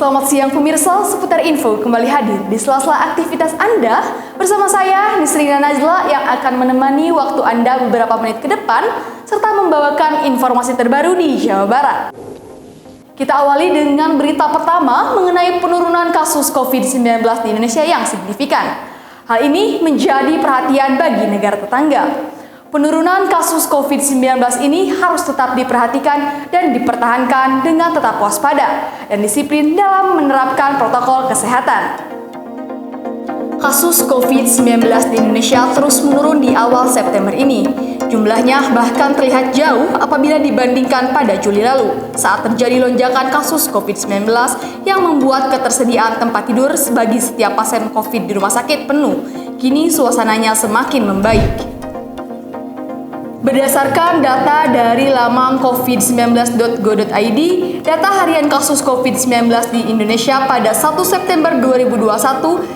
Selamat siang pemirsa, seputar info kembali hadir di sela-sela aktivitas Anda bersama saya Nisrina Najla yang akan menemani waktu Anda beberapa menit ke depan serta membawakan informasi terbaru di Jawa Barat. Kita awali dengan berita pertama mengenai penurunan kasus COVID-19 di Indonesia yang signifikan. Hal ini menjadi perhatian bagi negara tetangga. Penurunan kasus COVID-19 ini harus tetap diperhatikan dan dipertahankan dengan tetap waspada dan disiplin dalam menerapkan protokol kesehatan. Kasus COVID-19 di Indonesia terus menurun di awal September ini. Jumlahnya bahkan terlihat jauh apabila dibandingkan pada Juli lalu, saat terjadi lonjakan kasus COVID-19 yang membuat ketersediaan tempat tidur bagi setiap pasien COVID di rumah sakit penuh. Kini suasananya semakin membaik. Berdasarkan data dari laman covid19.go.id, data harian kasus COVID-19 di Indonesia pada 1 September 2021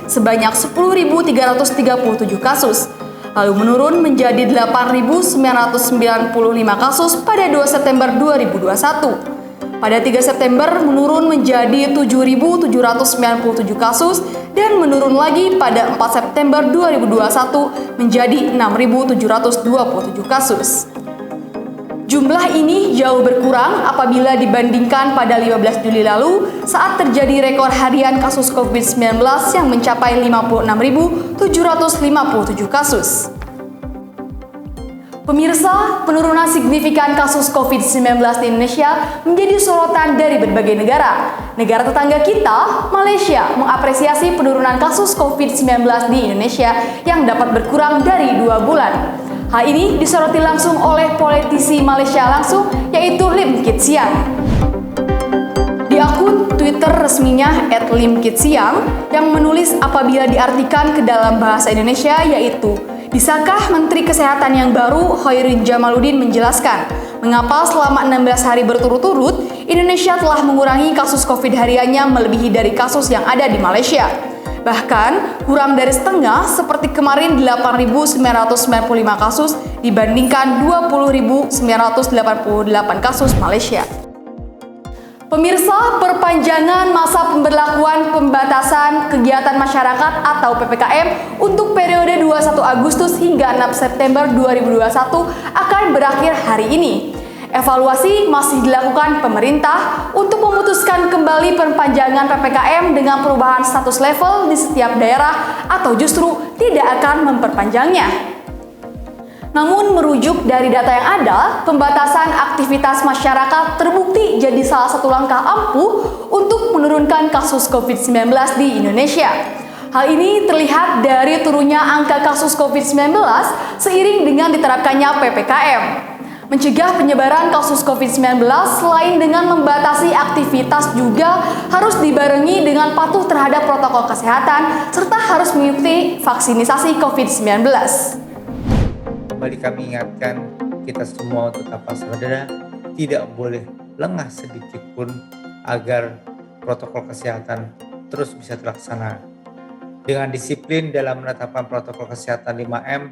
sebanyak 10.337 kasus, lalu menurun menjadi 8.995 kasus pada 2 September 2021. Pada 3 September menurun menjadi 7.797 kasus dan menurun lagi pada 4 September 2021 menjadi 6.727 kasus. Jumlah ini jauh berkurang apabila dibandingkan pada 15 Juli lalu saat terjadi rekor harian kasus COVID-19 yang mencapai 56.757 kasus. Pemirsa, penurunan signifikan kasus COVID-19 di Indonesia menjadi sorotan dari berbagai negara. Negara tetangga kita, Malaysia, mengapresiasi penurunan kasus COVID-19 di Indonesia yang dapat berkurang dari 2 bulan. Hal ini disoroti langsung oleh politisi Malaysia langsung, yaitu Lim Kit Siang. Di akun Twitter resminya @limkitsiang yang menulis apabila diartikan ke dalam bahasa Indonesia yaitu, bisakah Menteri Kesehatan yang baru Hoirin Jamaluddin menjelaskan mengapa selama 16 hari berturut-turut Indonesia telah mengurangi kasus COVID hariannya melebihi dari kasus yang ada di Malaysia. Bahkan kurang dari setengah seperti kemarin 8.995 kasus dibandingkan 20.988 kasus Malaysia. Pemirsa, perpanjangan masa pemberlakuan pembatasan kegiatan masyarakat atau PPKM untuk periode 21 Agustus hingga 6 September 2021 akan berakhir hari ini. Evaluasi masih dilakukan pemerintah untuk memutuskan kembali perpanjangan PPKM dengan perubahan status level di setiap daerah atau justru tidak akan memperpanjangnya. Namun merujuk dari data yang ada, pembatasan aktivitas masyarakat terbukti jadi salah satu langkah ampuh untuk menurunkan kasus COVID-19 di Indonesia. Hal ini terlihat dari turunnya angka kasus COVID-19 seiring dengan diterapkannya PPKM. Mencegah penyebaran kasus COVID-19 selain dengan membatasi aktivitas juga harus dibarengi dengan patuh terhadap protokol kesehatan serta harus mengikuti vaksinasi COVID-19. Kembali kami ingatkan kita semua untuk tetap waspada, tidak boleh lengah sedikit pun agar protokol kesehatan terus bisa terlaksana. Dengan disiplin dalam menetapkan protokol kesehatan 5M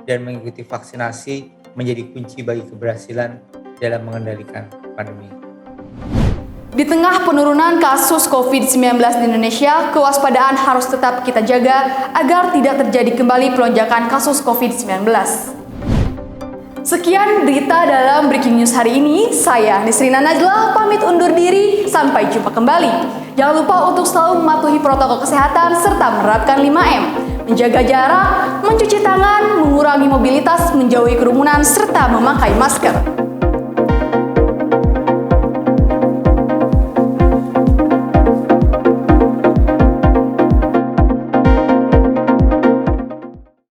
dan mengikuti vaksinasi menjadi kunci bagi keberhasilan dalam mengendalikan pandemi. Di tengah penurunan kasus COVID-19 di Indonesia, kewaspadaan harus tetap kita jaga agar tidak terjadi kembali pelonjakan kasus COVID-19. Sekian berita dalam Breaking News hari ini. Saya Nisrina Najla pamit undur diri. Sampai jumpa kembali. Jangan lupa untuk selalu mematuhi protokol kesehatan serta menerapkan 5M. Menjaga jarak, mencuci tangan, mengurangi mobilitas, menjauhi kerumunan, serta memakai masker.